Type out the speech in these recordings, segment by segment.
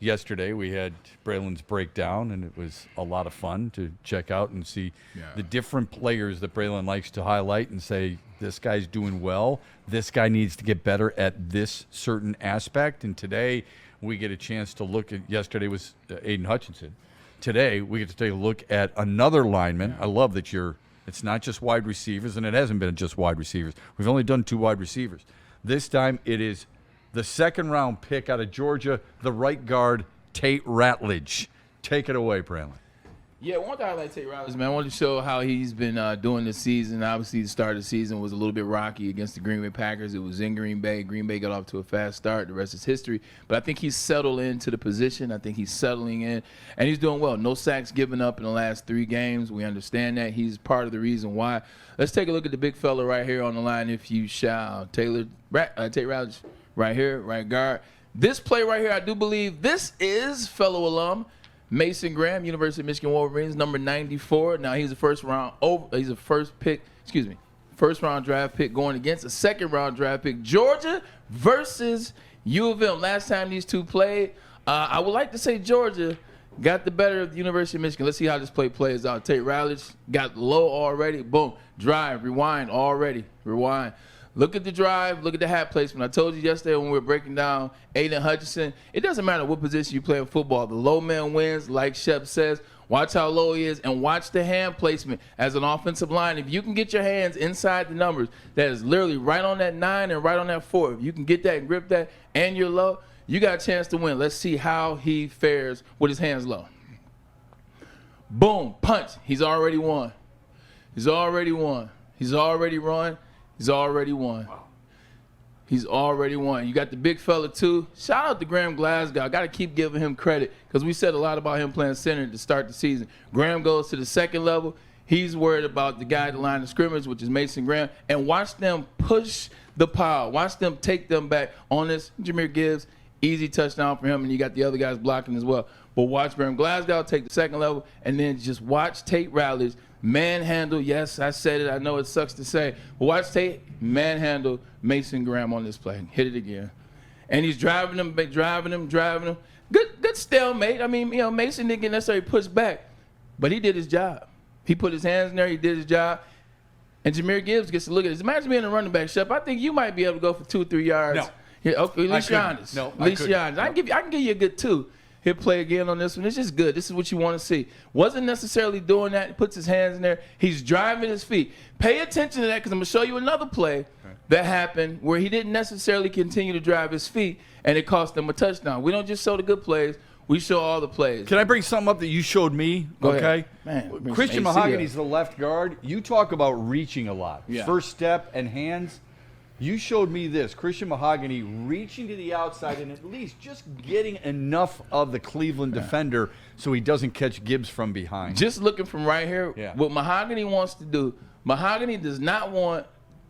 yesterday we had Braylon's breakdown, and it was a lot of fun to check out and see the different players that Braylon likes to highlight and say, this guy's doing well, this guy needs to get better at this certain aspect. And today we get a chance to look at, yesterday was Aiden Hutchinson. Today we get to take a look at another lineman. I love that it's not just wide receivers, and it hasn't been just wide receivers. We've only done 2 wide receivers. This time it is the second-round pick out of Georgia, the right guard, Tate Ratledge. Take it away, Braylon. Yeah, I want to highlight Tate Ratledge, man. I want to show how he's been doing this season. Obviously, the start of the season was a little bit rocky against the Green Bay Packers. It was in Green Bay. Green Bay got off to a fast start. The rest is history. But I think he's settled into the position. I think he's settling in, and he's doing well. No sacks given up in the last 3 games. We understand that. He's part of the reason why. Let's take a look at the big fella right here on the line, if you shall. Tate Ratledge right here, right guard. This play right here, I do believe this is fellow alum Mason Graham, University of Michigan Wolverines, number 94. Now he's a first round draft pick going against a second round draft pick. Georgia versus U of M. Last time these two played, I would like to say Georgia got the better of the University of Michigan. Let's see how this play plays out. Tate Ratledge got low already. Boom. Drive. Rewind already. Rewind. Look at the drive. Look at the hat placement. I told you yesterday when we were breaking down Aiden Hutchinson, it doesn't matter what position you play in football. The low man wins, like Shep says. Watch how low he is and watch the hand placement as an offensive line. If you can get your hands inside the numbers, that is literally right on that 9 and right on that 4. If you can get that and grip that and you're low, you got a chance to win. Let's see how he fares with his hands low. Boom. Punch. He's already won. He's already won. He's already run. He's already won. Wow. He's already won. You got the big fella, too. Shout out to Graham Glasgow. Got to keep giving him credit because we said a lot about him playing center to start the season. Graham goes to the second level. He's worried about the guy at the line of scrimmage, which is Mason Graham. And watch them push the pile. Watch them take them back on this. Jahmyr Gibbs, easy touchdown for him, and you got the other guys blocking as well. But watch Graham Glasgow take the second level, and then just watch Tate Ratledge manhandle. Yes, I said it. I know it sucks to say. But watch Tate manhandle Mason Graham on this play. Hit it again. And he's driving him. Good stalemate. I mean, Mason didn't get necessarily pushed back, but he did his job. He put his hands in there. He did his job. And Jahmyr Gibbs gets to look at this. Imagine being a running back, Shep. I think you might be able to go for 2 or 3 yards. No. Yeah, okay, at least you're honest. No, at least you're honest. I can give you a good 2. He'll play again on this one. It's just good. This is what you want to see. Wasn't necessarily doing that. He puts his hands in there. He's driving his feet. Pay attention to that because I'm going to show you another play that happened where he didn't necessarily continue to drive his feet, and it cost him a touchdown. We don't just show the good plays. We show all the plays. Can I bring something up that you showed me? Go okay. ahead. Man, Christian Mahogany's the left guard. You talk about reaching a lot. Yeah. First step and hands. You showed me this. Christian Mahogany reaching to the outside and at least just getting enough of the Cleveland defender so he doesn't catch Gibbs from behind. Just looking from right here, what Mahogany wants to do, Mahogany does not want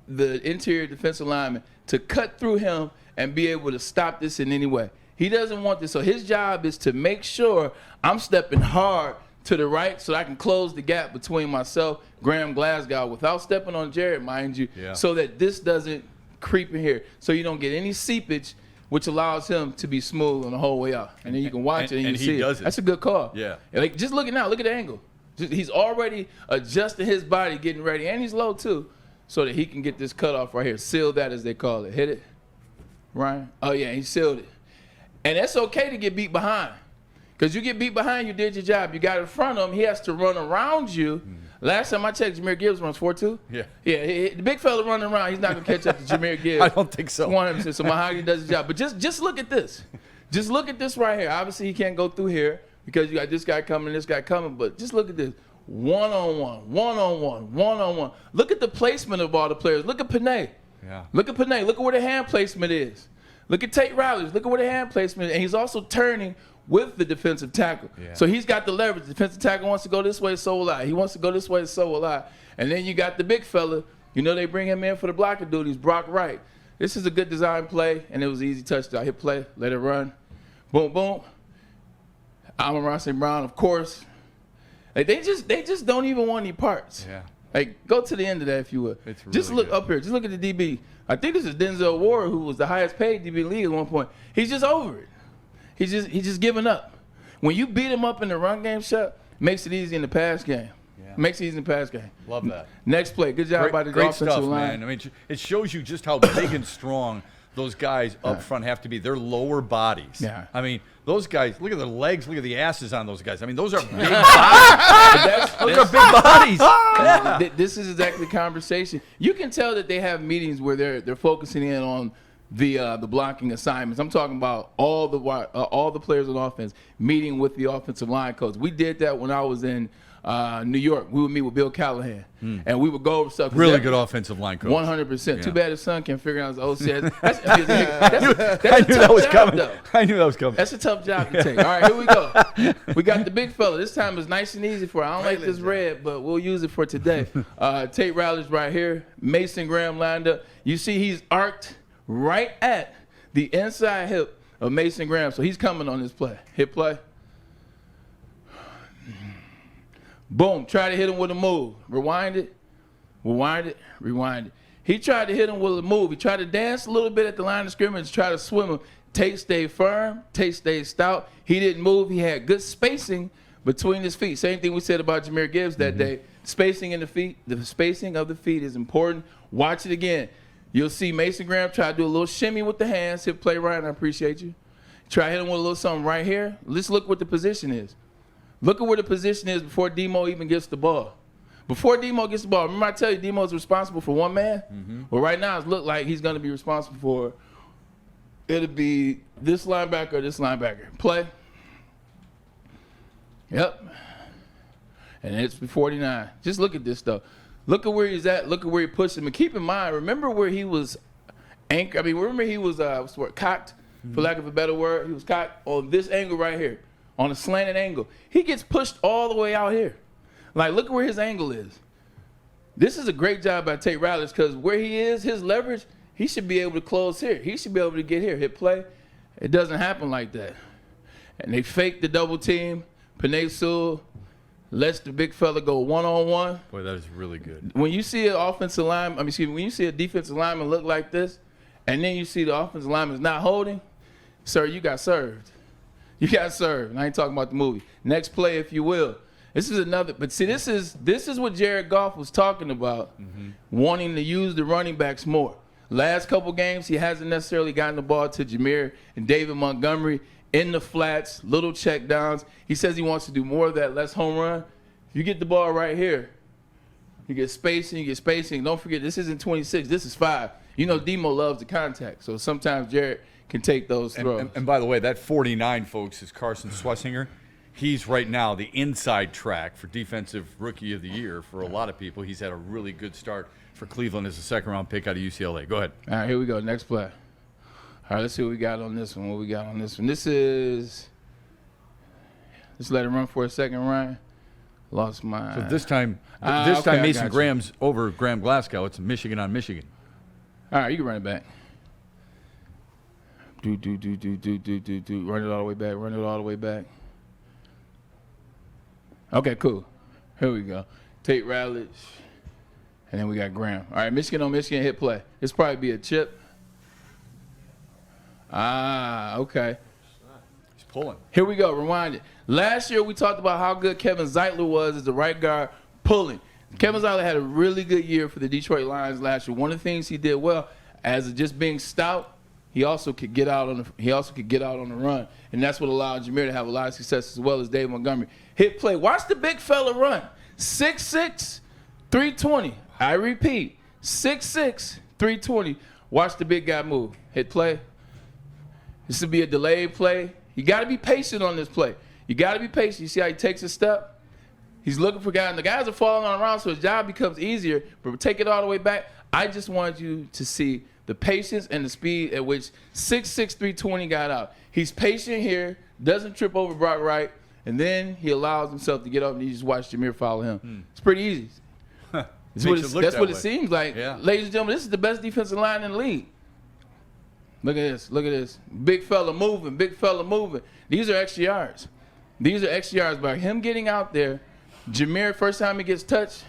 the interior defensive lineman to cut through him and be able to stop this in any way. He doesn't want this. So his job is to make sure I'm stepping hard to the right so I can close the gap between myself, Graham Glasgow, without stepping on Jared, mind you, so that this doesn't creep in here. So you don't get any seepage, which allows him to be smooth on the whole way out. And then you can watch it and you see it. That's a good call. Yeah. Like, just look at now. Look at the angle. He's already adjusting his body, getting ready. And he's low, too, so that he can get this cutoff right here. Seal that, as they call it. Hit it. Ryan? Oh, yeah, he sealed it. And that's okay to get beat behind. Because you get beat behind, you did your job. You got in front of him. He has to run around you. Last time I checked, Jahmyr Gibbs runs 4.2. Yeah. Yeah, the big fella running around, he's not going to catch up to Jahmyr Gibbs. I don't think so. 100%. So Mahogany does his job. But just look at this. Just look at this right here. Obviously, he can't go through here because you got this guy coming, this guy coming. But just look at this. One-on-one, one-on-one, one-on-one. Look at the placement of all the players. Look at Panay. Yeah. Look at Panay. Look at where the hand placement is. Look at Tate Ratledge. Look at where the hand placement is. And he's also turning with the defensive tackle. Yeah. So he's got the leverage. The defensive tackle wants to go this way, so will I. He wants to go this way, so will I. And then you got the big fella. You know they bring him in for the blocker duties, Brock Wright. This is a good design play, and it was an easy touchdown. Hit play, let it run. Boom, boom. Amon-Ra St. Brown, of course. Like, they just don't even want any parts. Yeah. Like, go to the end of that if you would. It's really just look good. up here. Just look at the DB. I think this is Denzel Ward, who was the highest paid DB in the league at one point. He's just over it. He's just giving up. When you beat him up in the run game, shot makes it easy in the pass game. Yeah. Makes it easy in the pass game. Love that. Next play. Good job by the offensive stuff, line. Man. I mean, it shows you just how big and strong those guys up front have to be. Their lower bodies. Yeah. I mean, those guys, look at their legs, look at the asses on those guys. I mean, those are big bodies. Those are big bodies. Yeah. This is exactly the conversation. You can tell that they have meetings where they're focusing in on the blocking assignments. I'm talking about all the players on offense meeting with the offensive line coach. We did that when I was in New York. We would meet with Bill Callahan, and we would go over stuff. Really good offensive line coach. 100%. Yeah. Too bad his son can't figure out his OC. I knew that was coming. I knew that was coming. That's a tough job to take. All right, here we go. We got the big fella. This time is nice and easy for. I don't like this red, but we'll use it for today. Tate Riley's right here. Mason Graham lined up. You see he's arced right at the inside hip of Mason Graham. So he's coming on this play. Hit play. Boom. Try to hit him with a move. Rewind it. Rewind it. Rewind it. He tried to hit him with a move. He tried to dance a little bit at the line of scrimmage, try to swim him. Tate stayed firm. Tate stayed stout. He didn't move. He had good spacing between his feet. Same thing we said about Jahmyr Gibbs that day. Spacing in the feet. The spacing of the feet is important. Watch it again. You'll see Mason Graham try to do a little shimmy with the hands. Hit play, Ryan. I appreciate you. Try to hit him with a little something right here. Let's look what the position is. Look at where the position is before Demo even gets the ball. Before Demo gets the ball, remember I tell you Demo's responsible for one man? Well, right now it looks like he's going to be responsible for, it'll be this linebacker or this linebacker. Play. Yep. And it's 49. Just look at this stuff. Look at where he's at. Look at where he pushed him. And keep in mind, remember where he was anchored. I mean, remember he was cocked, for lack of a better word. He was cocked on this angle right here, on a slanted angle. He gets pushed all the way out here. Like, look at where his angle is. This is a great job by Tate Riley because where he is, his leverage, he should be able to close here. He should be able to get here, hit play. It doesn't happen like that. And they fake the double team. Penei Sewell lets the big fella go one-on-one. Boy, that is really good. When you see an offensive lineman, when you see a defensive lineman look like this, and then you see the offensive lineman's not holding, sir, you got served. You got served. And I ain't talking about the movie. Next play, if you will. This is another, but see, this is what Jared Goff was talking about, wanting to use the running backs more. Last couple games, he hasn't necessarily gotten the ball to Jahmyr and David Montgomery in the flats, little check downs. He says he wants to do more of that, less home run. You get the ball right here. You get spacing, Don't forget, this isn't 26, this is 5. You know, Demo loves the contact, so sometimes Jared can take those throws. And by the way, that 49, folks, is Carson Swessinger. He's right now the inside track for Defensive Rookie of the Year for a lot of people. He's had a really good start for Cleveland as a second-round pick out of UCLA. Go ahead. All right, here we go. Next play. All right, let's see what we got on this one. This is – let's let it run for a second, Ryan. Lost my – So this time Mason Graham's over Graham Glasgow. It's Michigan on Michigan. All right, you can run it back. Do. Run it all the way back. Okay, cool. Here we go. Tate Riley, and then we got Graham. All right, Michigan on Michigan, hit play. This probably be a chip. Okay. He's pulling. Here we go. Rewind it. Last year we talked about how good Kevin Zeitler was as the right guard pulling. Kevin Zeitler had a really good year for the Detroit Lions last year. One of the things he did well, as just being stout, he also could get out on the run, and that's what allowed Jahmyr to have a lot of success as well as Dave Montgomery. Hit play. Watch the big fella run. 6'6", 320. I repeat, 6'6", 320. Watch the big guy move. Hit play. This will be a delayed play. You got to be patient on this play. You got to be patient. You see how he takes a step? He's looking for guys, and the guys are falling on around, so his job becomes easier. But take it all the way back. I just wanted you to see the patience and the speed at which 6'6", 320 got out. He's patient here, doesn't trip over Brock Wright, and then he allows himself to get up and you just watch Jahmyr follow him. It's pretty easy. That's what it seems like. Yeah. Ladies and gentlemen, this is the best defensive line in the league. Look at this. Big fella moving. These are extra yards. By him getting out there, Jahmyr, first time he gets touched,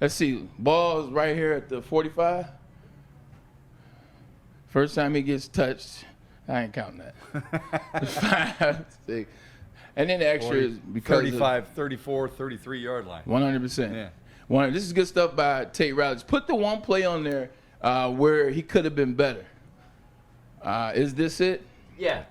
let's see, ball's right here at the 45. First time he gets touched, I ain't counting that. 5, 6. And then the extra is because 35, 34, 33-yard line. 100%. Yeah. This is good stuff by Tate Rowledge. Put the one play on there where he could have been better. Is this it? Yeah.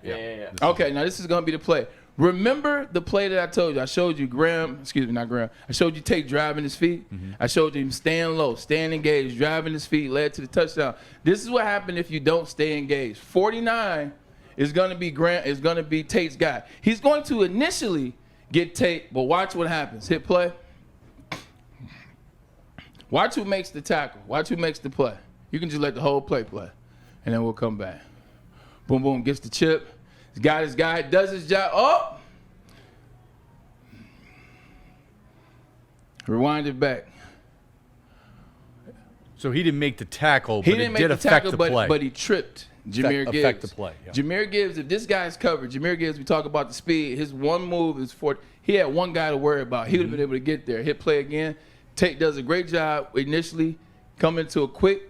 Okay, now this is going to be the play. Remember the play that I told you? I showed you I showed you Tate driving his feet. I showed you him staying low, staying engaged, driving his feet, led to the touchdown. This is what happened if you don't stay engaged. 49 is going to be Tate's guy. He's going to initially get Tate, but watch what happens. Hit play. Watch who makes the tackle. Watch who makes the play. You can just let the whole play, and then we'll come back. Boom, boom, gets the chip. He's got his guy, does his job. Oh! Rewind it back. So he didn't make the tackle, but He didn't it did make the affect tackle, the play. but he tripped Jahmyr Gibbs. Affect the play, yeah. Jahmyr Gibbs, if this guy's covered, Jahmyr Gibbs, we talk about the speed, his one move is he had one guy to worry about. He would have been able to get there. Hit play again. Tate does a great job initially coming to a quick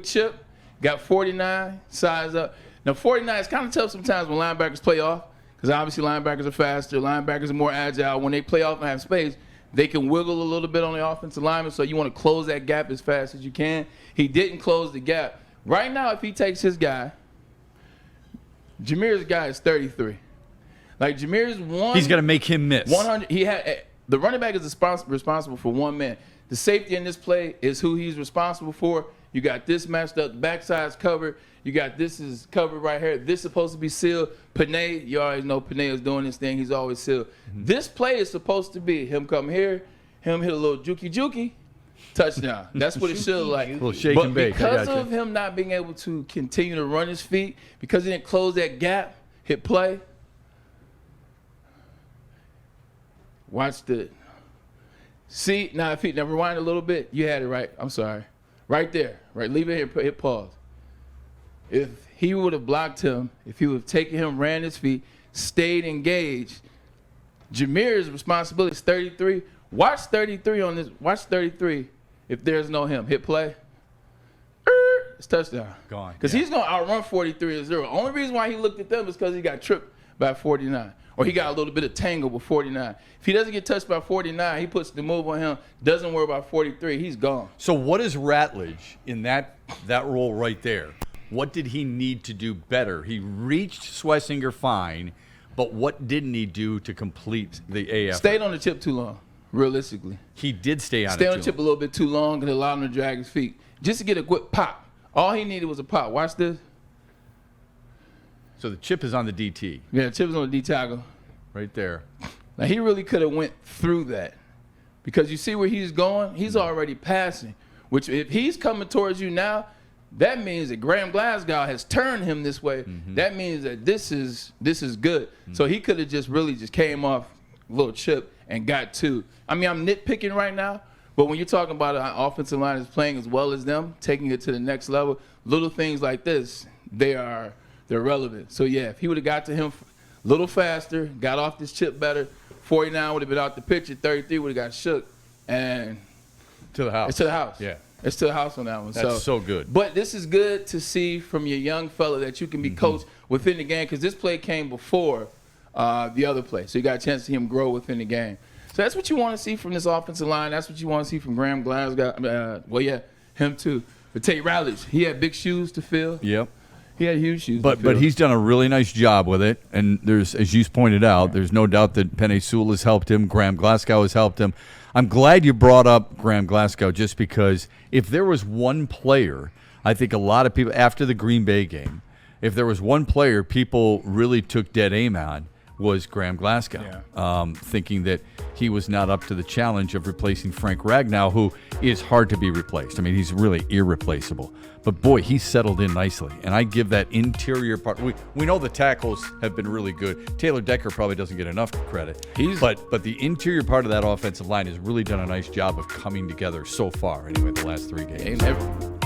chip. Got 49, size up. Now, 49 is kind of tough sometimes when linebackers play off because obviously linebackers are faster. Linebackers are more agile. When they play off and have space, they can wiggle a little bit on the offensive lineman, so you want to close that gap as fast as you can. He didn't close the gap. Right now, if he takes his guy, Jahmyr's guy is 33. Like, Jahmyr's one. He's going to make him miss. 100. The running back is responsible for one man. The safety in this play is who he's responsible for. You got this matched up. The backside's covered. You got this is covered right here. This is supposed to be sealed. Panay, you always know Panay is doing this thing. He's always sealed. This play is supposed to be him come here, him hit a little jukey, touchdown. That's what it should like. A little shake and bake. Because of him not being able to continue to run his feet, because he didn't close that gap, hit play. Watch the. See, now rewind a little bit. You had it right. I'm sorry. Right there. Right. Leave it here. Hit pause. If he would have blocked him, if he would have taken him, ran his feet, stayed engaged, Jahmyr's responsibility is 33. Watch 33 on this. Watch 33 if there's no him. Hit play. It's touchdown. Gone. Because he's going to outrun 43-0. Only reason why he looked at them is because he got tripped by 49. Or he got a little bit of tangle with 49. If he doesn't get touched by 49, he puts the move on him, doesn't worry about 43, he's gone. So what is Ratledge in that role right there? What did he need to do better? He reached Schlesinger fine, but what didn't he do to complete the AF? Stayed on the chip too long, realistically. He did stay on the chip a little bit too long and allowed him to drag his feet. Just to get a quick pop. All he needed was a pop. Watch this. So the chip is on the DT. Yeah, the chip is on the D tackle. Right there. Now, he really could have went through that. Because you see where he's going? He's already passing. Which, if he's coming towards you now, that means that Graham Glasgow has turned him this way. That means that this is good. So he could have just came off a little chip and got two. I mean, I'm nitpicking right now, but when you're talking about an offensive line that's playing as well as them, taking it to the next level, little things like this, they're relevant. So yeah, if he would have got to him a little faster, got off this chip better, 49 would have been out the picture, 33 would have got shook, and to the house. It's to the house. Yeah. It's to the house on that one. That's so good. But this is good to see from your young fella that you can be coached within the game, because this play came before the other play. So you got a chance to see him grow within the game. So that's what you want to see from this offensive line. That's what you want to see from Graham Glasgow. Him too. But Tate Rowledge, he had big shoes to fill. Yep. He had huge shoes to fill. But he's done a really nice job with it. And there's, as you pointed out, there's no doubt that Penei Sewell has helped him. Graham Glasgow has helped him. I'm glad you brought up Graham Glasgow, just because if there was one player, I think a lot of people, after the Green Bay game, if there was one player people really took dead aim on, was Graham Glasgow, thinking that he was not up to the challenge of replacing Frank Ragnow, who is hard to be replaced. I mean, he's really irreplaceable. But, boy, he's settled in nicely. And I give that interior part. We know the tackles have been really good. Taylor Decker probably doesn't get enough credit. But the interior part of that offensive line has really done a nice job of coming together so far, anyway, the last 3 games.